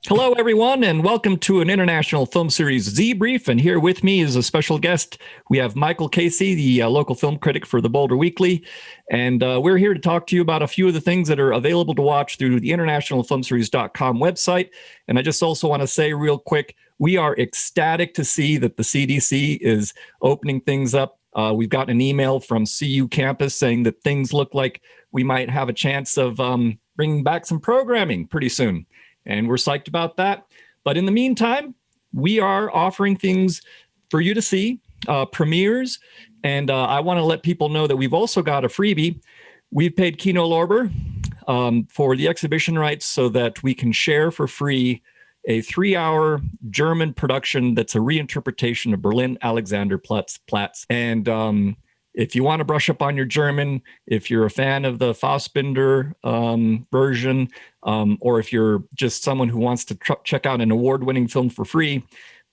Hello, everyone, and welcome to an International Film Series Z-Brief. And here with me is a special guest. We have Michael Casey, the local film critic for the Boulder Weekly. And we're here to talk to you about a few of the things that are available to watch through the internationalfilmseries.com website. And I just also want to say real quick, we are ecstatic to see that the CDC is opening things up. We've gotten an email from CU campus saying that things look like we might have a chance of bringing back some programming pretty soon. And we're psyched about that. But in the meantime, we are offering things for you to see, premieres. And I want to let people know that we've also got a freebie. We've paid Kino Lorber for the exhibition rights so that we can share for free a 3-hour German production that's a reinterpretation of Berlin Alexanderplatz. And if you want to brush up on your German, if you're a fan of the Fassbinder version, or if you're just someone who wants to check out an award-winning film for free,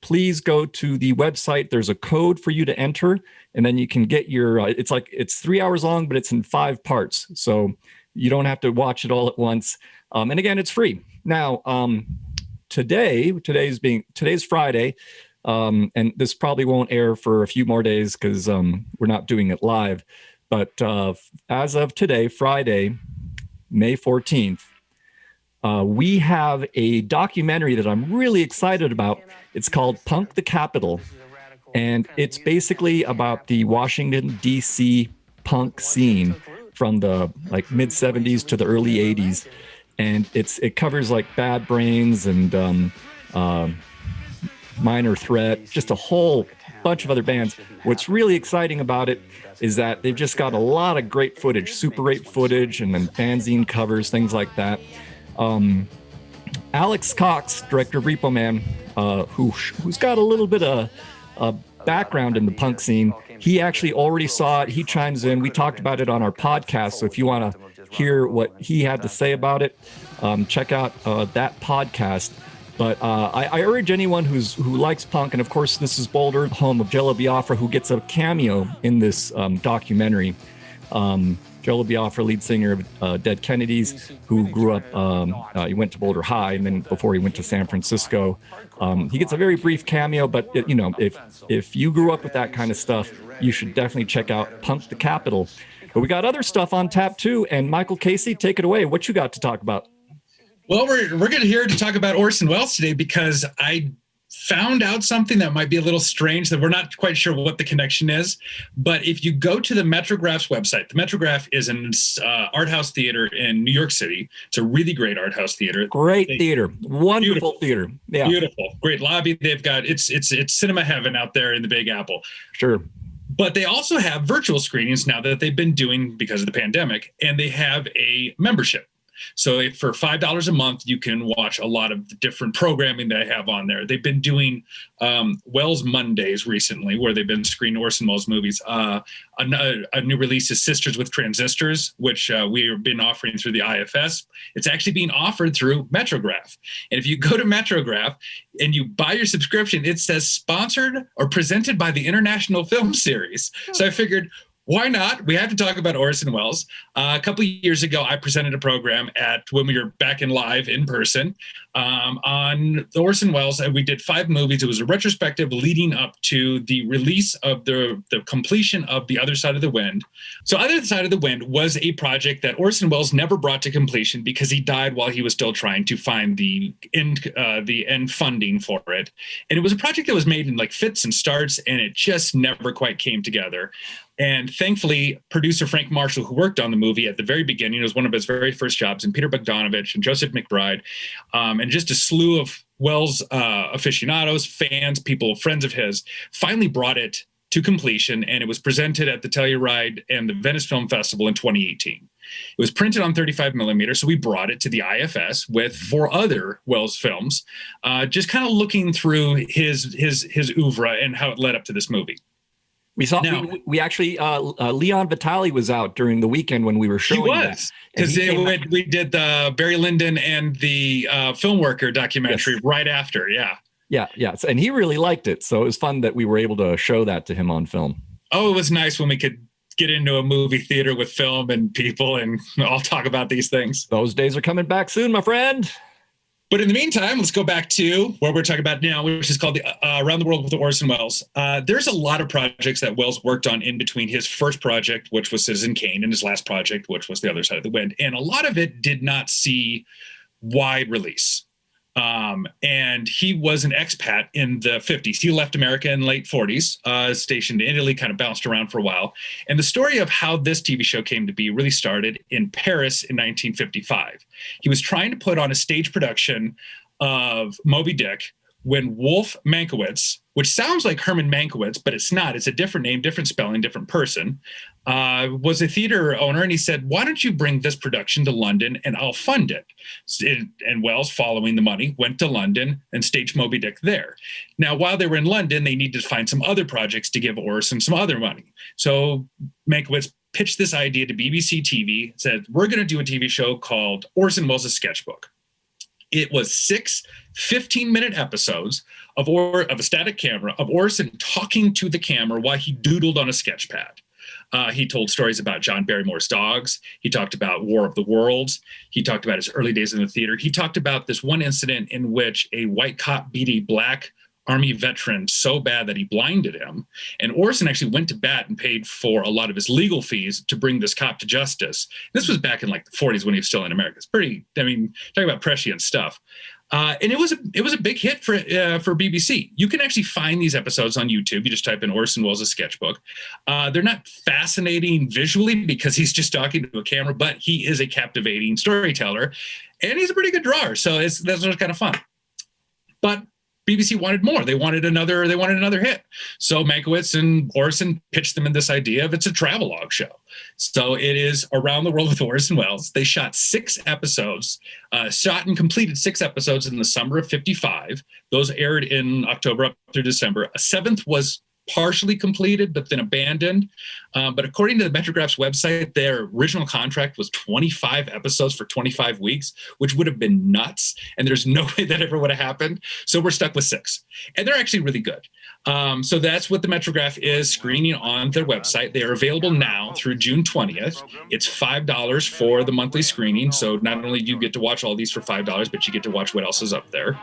please go to the website. There's a code for you to enter, and then you can get your, it's 3 hours long, but it's in 5 parts. So you don't have to watch it all at once. And again, it's free. Now, today's Friday. And this probably won't air for a few more days because we're not doing it live. But as of today, Friday, May 14th, we have a documentary that I'm really excited about. It's called Punk the Capital. And it's basically about the Washington, D.C. punk scene from the mid 70s to the early 80s. And it covers Bad Brains and Minor Threat, just a whole bunch of other bands. What's really exciting about it is that they've just got a lot of great footage, Super 8 footage, and then fanzine covers, things like that. Alex Cox, director of Repo Man, who's got a little bit of background in the punk scene, he actually already saw it. He chimes in. We talked about it on our podcast, so if you want to hear what he had to say about it, check out that podcast. But I urge anyone who likes punk, and of course this is Boulder, home of Jello Biafra, who gets a cameo in this documentary. Jello Biafra, lead singer of Dead Kennedys, who grew up, he went to Boulder High, and then before he went to San Francisco. He gets a very brief cameo, but if you grew up with that kind of stuff, you should definitely check out Punk the Capital. But we got other stuff on tap too, and Michael Casey, take it away. What you got to talk about? Well, we're here to talk about Orson Welles today because I found out something that might be a little strange, that we're not quite sure what the connection is. But if you go to the Metrograph's website, the Metrograph is an art house theater in New York City. It's a really great art house theater. Great theater. Wonderful theater. Yeah. Beautiful. Great lobby. They've got, it's cinema heaven out there in the Big Apple. Sure. But they also have virtual screenings now that they've been doing because of the pandemic, and they have a membership. So for $5 a month, you can watch a lot of the different programming that I have on there. They've been doing Welles Mondays recently, where they've been screening Orson Welles movies. A new release is Sisters with Transistors, which we've been offering through the IFS. It's actually being offered through Metrograph. And if you go to Metrograph and you buy your subscription, it says sponsored or presented by the International Film Series. So I figured, why not? We have to talk about Orson Welles. A couple of years ago, I presented a program when we were back in live in person on Orson Welles. We did 5 movies. It was a retrospective leading up to the release of the completion of The Other Side of the Wind. So Other Side of the Wind was a project that Orson Welles never brought to completion because he died while he was still trying to find the end funding for it. And it was a project that was made in fits and starts, and it just never quite came together. And thankfully, producer Frank Marshall, who worked on the movie at the very beginning, it was one of his very first jobs, and Peter Bogdanovich and Joseph McBride, and just a slew of Welles aficionados, fans, people, friends of his, finally brought it to completion, and it was presented at the Telluride and the Venice Film Festival in 2018. It was printed on 35 millimeter, so we brought it to the IFS with 4 other Welles films, just kind of looking through his oeuvre and how it led up to this movie. We saw. We actually Leon Vitali was out during the weekend when we were showing. He was, because we did the Barry Lyndon and the Film Worker documentary right after. Yeah. And he really liked it, so it was fun that we were able to show that to him on film. Oh, it was nice when we could get into a movie theater with film and people and all talk about these things. Those days are coming back soon, my friend. But in the meantime, let's go back to what we're talking about now, which is called the Around the World with Orson Welles. There's a lot of projects that Welles worked on in between his first project, which was Citizen Kane, and his last project, which was The Other Side of the Wind. And a lot of it did not see wide release. And he was an expat in the 50s. He left America in late 40s, stationed in Italy, kind of bounced around for a while. And the story of how this TV show came to be really started in Paris in 1955. He was trying to put on a stage production of Moby Dick when Wolf Mankiewicz, which sounds like Herman Mankiewicz, but it's not. It's a different name, different spelling, different person, was a theater owner. And he said, why don't you bring this production to London and I'll fund it? And Welles, following the money, went to London and staged Moby Dick there. Now, while they were in London, they needed to find some other projects to give Orson some other money. So Mankiewicz pitched this idea to BBC TV, said, we're going to do a TV show called Orson Welles' Sketchbook. It was 6 15-minute episodes of a static camera of Orson talking to the camera while he doodled on a sketch pad. He told stories about John Barrymore's dogs. He talked about War of the Worlds. He talked about his early days in the theater. He talked about this one incident in which a white cop beat a black Army veteran so bad that he blinded him. And Orson actually went to bat and paid for a lot of his legal fees to bring this cop to justice. This was back in like the 40s when he was still in America. It's pretty, I mean, talking about prescient stuff. And it was a big hit for BBC. You can actually find these episodes on YouTube. You just type in Orson Welles' Sketchbook. They're not fascinating visually because he's just talking to a camera, but he is a captivating storyteller, and he's a pretty good drawer. So that's kind of fun. But BBC wanted more. They wanted another hit. So Mankiewicz and Orson pitched them in this idea of it's a travelogue show. So it is Around the World with Orson Welles. They shot 6 episodes, shot and completed 6 episodes in the summer of 55. Those aired in October up through December. A 7th was partially completed, but then abandoned. But according to the Metrograph's website, their original contract was 25 episodes for 25 weeks, which would have been nuts. And there's no way that ever would have happened. So we're stuck with 6. And they're actually really good. So that's what the Metrograph is screening on their website. They are available now through June 20th. It's $5 for the monthly screening. So not only do you get to watch all these for $5, but you get to watch what else is up there.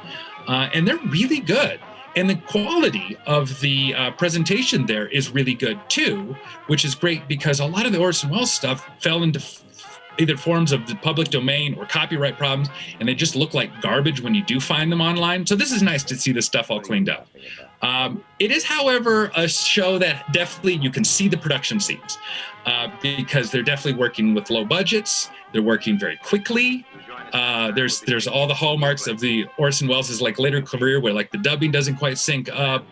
And they're really good. And the quality of the presentation there is really good too, which is great because a lot of the Orson Welles stuff fell into either forms of the public domain or copyright problems, and they just look like garbage when you do find them online. So this is nice to see this stuff all cleaned up. It is, however, a show that definitely you can see the production scenes because they're definitely working with low budgets. They're working very quickly. There's all the hallmarks of the Orson Welles' like later career where like the dubbing doesn't quite sync up.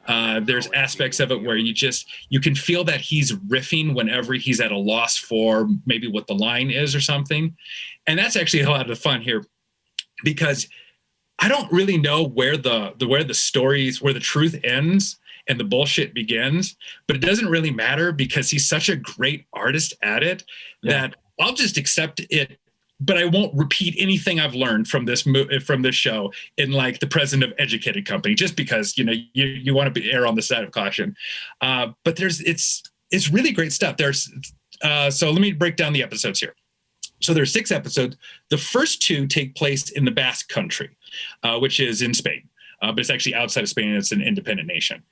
There's aspects of it where you can feel that he's riffing whenever he's at a loss for maybe what the line is or something. And that's actually a lot of fun here because I don't really know where the truth ends and the bullshit begins, but it doesn't really matter because he's such a great artist at it that I'll just accept it. But I won't repeat anything I've learned from this show in like the president of Educated Company, just because you want to err on the side of caution. But it's really great stuff. So let me break down the episodes here. So there's 6 episodes. The first 2 take place in the Basque Country, which is in Spain, but it's actually outside of Spain. It's an independent nation.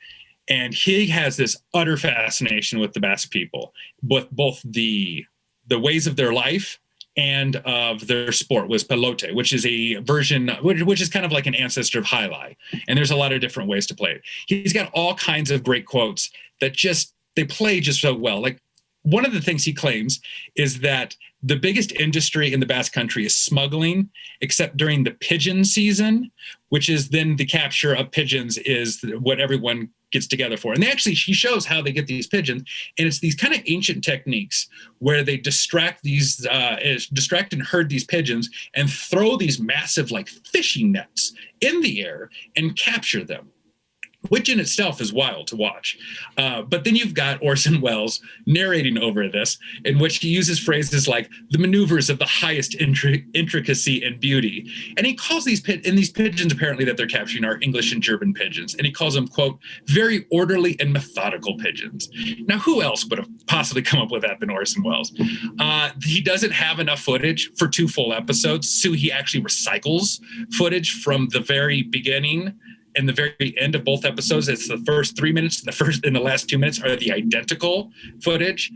And he has this utter fascination with the Basque people, both the ways of their life and of their sport was pelote, which is a version, which is kind of like an ancestor of jai-alai. And there's a lot of different ways to play it. He's got all kinds of great quotes that they play just so well. Like one of the things he claims is that the biggest industry in the Basque Country is smuggling, except during the pigeon season, which is then the capture of pigeons is what everyone gets together for. And he shows how they get these pigeons. And it's these kind of ancient techniques where they distract and herd these pigeons and throw these massive like fishing nets in the air and capture them. which in itself is wild to watch. But then you've got Orson Welles narrating over this, in which he uses phrases like the maneuvers of the highest intricacy and beauty. And he calls these pigeons apparently that they're capturing are English and German pigeons. And he calls them, quote, very orderly and methodical pigeons. Now, who else would have possibly come up with that than Orson Welles? He doesn't have enough footage for 2 full episodes, so he actually recycles footage from the very beginning and the very end of both episodes. It's the first 3 minutes and the last 2 minutes are the identical footage,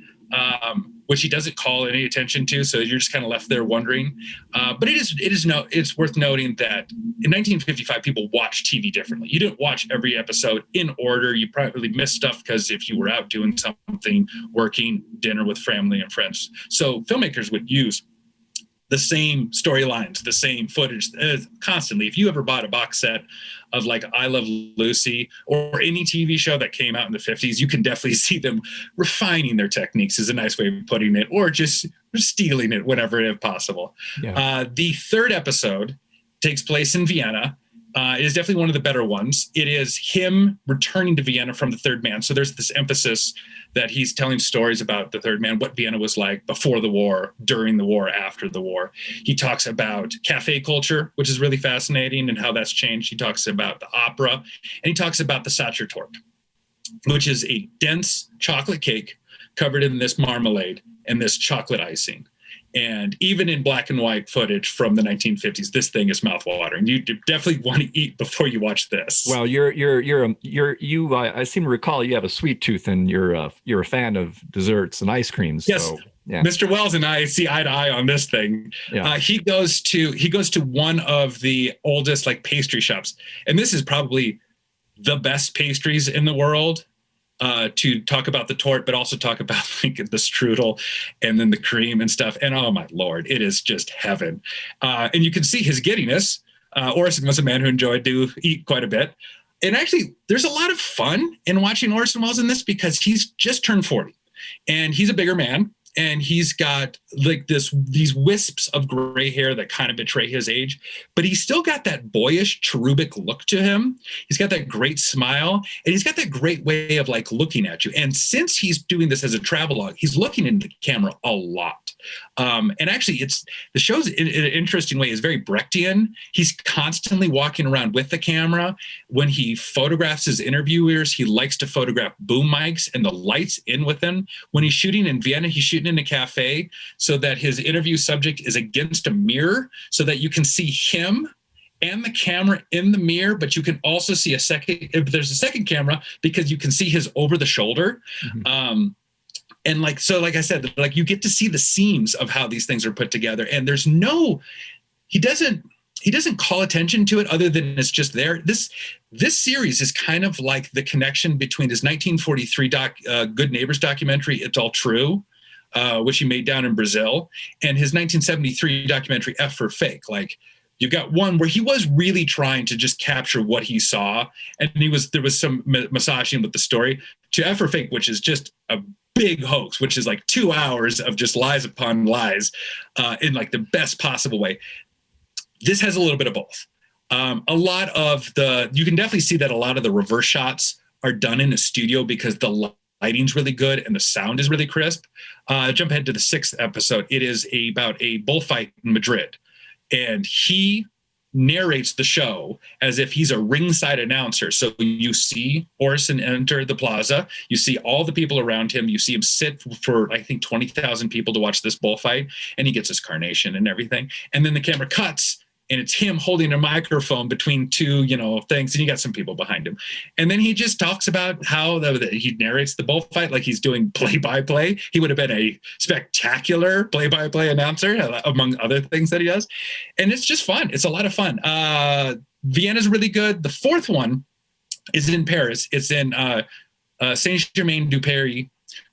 which he doesn't call any attention to. So you're just kind of left there wondering. But it's worth noting that in 1955, people watched TV differently. You didn't watch every episode in order. You probably missed stuff because if you were out doing something, working, dinner with family and friends. So filmmakers would use the same storylines, the same footage constantly. If you ever bought a box set of like I Love Lucy or any TV show that came out in the 50s, you can definitely see them refining their techniques is a nice way of putting it, or just stealing it whenever if possible. Yeah. The 3rd episode takes place in Vienna. It is definitely one of the better ones. It is him returning to Vienna from the Third Man. So there's this emphasis that he's telling stories about the Third Man, what Vienna was like before the war, during the war, after the war. He talks about cafe culture, which is really fascinating, and how that's changed. He talks about the opera, and he talks about the Sachertorte, which is a dense chocolate cake covered in this marmalade and this chocolate icing. And even in black and white footage from the 1950s, this thing is mouthwatering. You definitely want to eat before you watch this. Well, I seem to recall you have a sweet tooth, and you're a fan of desserts and ice creams. Yes. So, yeah. Mr. Wells and I see eye to eye on this thing. Yeah. He goes to one of the oldest like pastry shops, and this is probably the best pastries in the world. To talk about the torte, but also talk about like the strudel and then the cream and stuff. And oh my Lord, it is just heaven. And you can see his giddiness. Orson was a man who enjoyed to eat quite a bit. And actually, there's a lot of fun in watching Orson Welles in this because he's just turned 40 and he's a bigger man. And he's got like these wisps of gray hair that kind of betray his age, but he's still got that boyish, cherubic look to him. He's got that great smile, and he's got that great way of like looking at you. And since he's doing this as a travelogue, he's looking into the camera a lot. And actually, the show's in an interesting way is very Brechtian. He's constantly walking around with the camera. When he photographs his interviewers, he likes to photograph boom mics and the lights in with him. When he's shooting in Vienna, he's shooting in a cafe so that his interview subject is against a mirror so that you can see him and the camera in the mirror, but you can also see if there's a second camera because you can see his over the shoulder. Mm-hmm. And like I said, like you get to see the seams of how these things are put together. And he doesn't call attention to it other than it's just there. This series is kind of like the connection between his 1943 Good Neighbors documentary, It's All True, which he made down in Brazil, and his 1973 documentary, F for Fake. Like you've got one where he was really trying to just capture what he saw, and there was some massaging with the story, to F for Fake, which is just a big hoax, which is like 2 hours of just lies upon lies in like the best possible way. This has a little bit of both. You can definitely see that a lot of the reverse shots are done in a studio because the lighting's really good and the sound is really crisp. Jump ahead to the 6th episode. It is about a bullfight in Madrid, and he narrates the show as if he's a ringside announcer. So you see Orson enter the plaza, you see all the people around him, you see him sit for, I think, 20,000 people to watch this bullfight, and he gets his carnation and everything. And then the camera cuts, and it's him holding a microphone between two, things, and you got some people behind him. And then he just talks about how he narrates the bullfight like he's doing play-by-play. He would have been a spectacular play-by-play announcer, among other things that he does. And it's just fun. It's a lot of fun. Vienna's really good. The 4th one is in Paris. It's in Saint-Germain-du-Paris,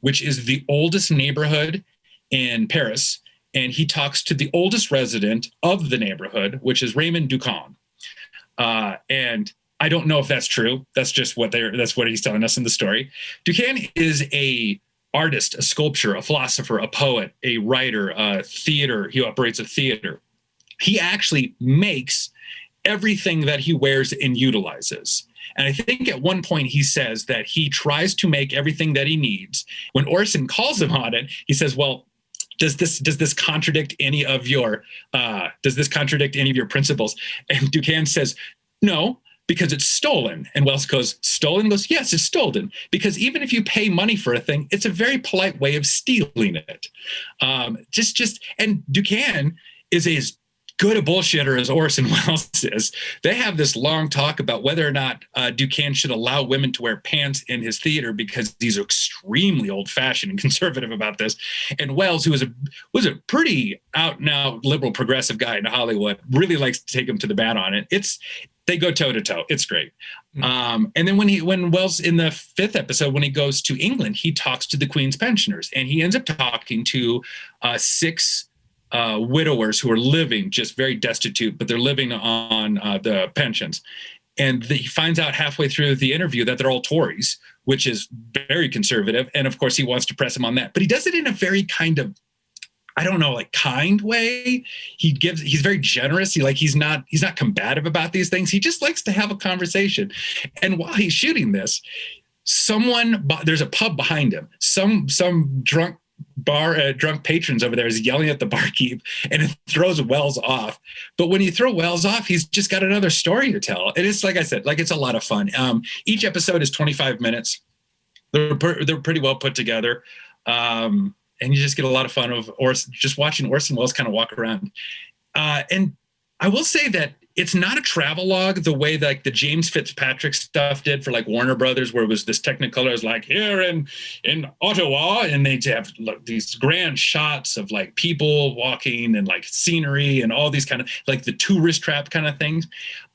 which is the oldest neighborhood in Paris. And he talks to the oldest resident of the neighborhood, which is Raymond Ducan. And I don't know if that's true. That's just that's what he's telling us in the story. Ducan is a artist, a sculptor, a philosopher, a poet, a writer, a theater. He operates a theater. He actually makes everything that he wears and utilizes. And I think at one point he says that he tries to make everything that he needs. When Orson calls him on it, he says, well, does this contradict any of your principles? And Duquesne says, no, because it's stolen. And Wells goes, stolen? Goes, yes, it's stolen. Because even if you pay money for a thing, it's a very polite way of stealing it. And Duquesne is as good a bullshitter as Orson Welles is. They have this long talk about whether or not Duquesne should allow women to wear pants in his theater because he's extremely old-fashioned and conservative about this. And Welles, who was a pretty out-and-out liberal progressive guy in Hollywood, really likes to take him to the bat on it. They go toe-to-toe. It's great. And then when Welles, in the 5th episode, when he goes to England, he talks to the Queen's pensioners, and he ends up talking to 6 widowers who are living just very destitute, but they're living on the pensions. And he finds out halfway through the interview that they're all Tories, which is very conservative. And of course, he wants to press him on that. But he does it in a very kind of, I don't know, like kind way. He's very generous. He's not combative about these things. He just likes to have a conversation. And while he's shooting this, there's a pub behind him. Some drunk patrons over there is yelling at the barkeep, and it throws Welles off. But when you throw Welles off, he's just got another story to tell. And it's, like I said, it's a lot of fun. Each episode is 25 minutes. They're pretty well put together. And you just get a lot of fun of just watching Orson Welles kind of walk around. And I will say that it's not a travelogue the way that the James Fitzpatrick stuff did for Warner Brothers, where it was this Technicolor is here in Ottawa, and they have these grand shots of people walking and scenery and all these kind of the tourist trap kind of things.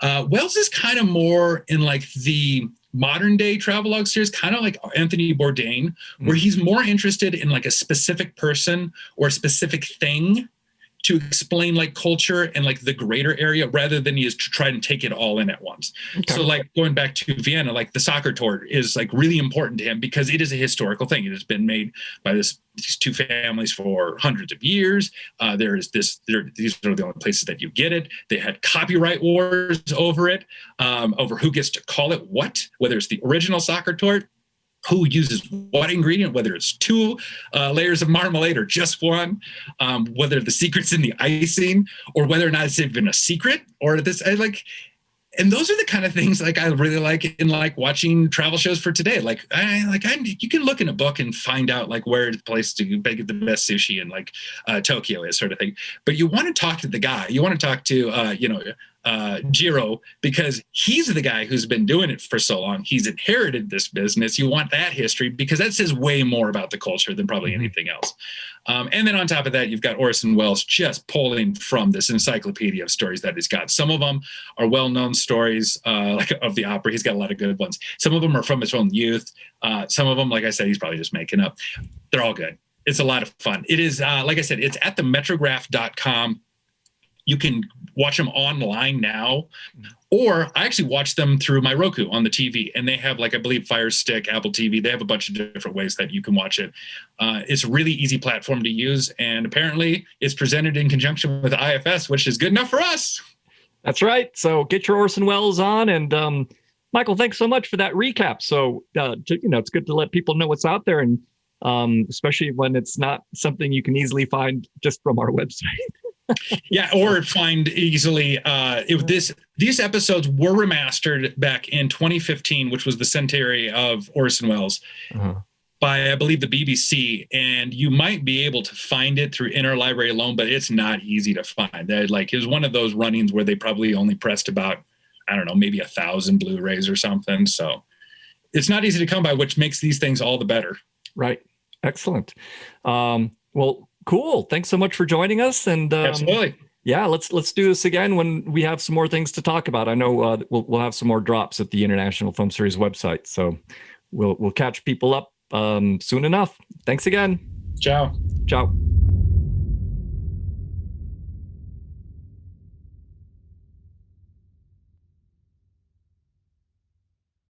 Welles is kind of more in the modern day travelogue series, kind of like Anthony Bourdain, where he's more interested in a specific person or a specific thing to explain culture and the greater area, rather than he is to try and take it all in at once. Okay. So going back to Vienna, the soccer tour is really important to him because it is a historical thing. It has been made by these 2 families for hundreds of years. These are the only places that you get it. They had copyright wars over it, over who gets to call it what, whether it's the original soccer tour, who uses what ingredient, whether it's 2 layers of marmalade or just 1, whether the secret's in the icing, or whether or not it's even a secret, or this. And those are the kind of things I really like in watching travel shows for today. You can look in a book and find out where the place to get the best sushi in Tokyo is, sort of thing. But you want to talk to the guy. You want to talk to Jiro, because he's the guy who's been doing it for so long. He's inherited this business. You want that history because that says way more about the culture than probably anything else. And then on top of that, you've got Orson Welles just pulling from this encyclopedia of stories that he's got. Some of them are well-known stories, of the opera. He's got a lot of good ones. Some of them are from his own youth. Some of them, like I said, he's probably just making up. They're all good. It's a lot of fun. It is, like I said, it's at the Metrograph.com. You can watch them online now, or I actually watch them through my Roku on the TV, and they have I believe Fire Stick, Apple TV. They have a bunch of different ways that you can watch it. It's a really easy platform to use, and apparently it's presented in conjunction with IFS, which is good enough for us. That's right. So get your Orson Welles on, and Michael, thanks so much for that recap. So it's good to let people know what's out there, and especially when it's not something you can easily find just from our website. Yeah, or find easily. These episodes were remastered back in 2015, which was the centenary of Orson Welles, by I believe the BBC, and you might be able to find it through Interlibrary alone, but it's not easy to find. It was one of those run-ins where they probably only pressed about, I don't know, maybe 1,000 Blu-rays or something. So it's not easy to come by, which makes these things all the better. Right. Excellent. Well, cool. Thanks so much for joining us. And absolutely. Yeah, let's do this again when we have some more things to talk about. I know we'll have some more drops at the International Film Series website, so we'll catch people up soon enough. Thanks again. Ciao. Ciao.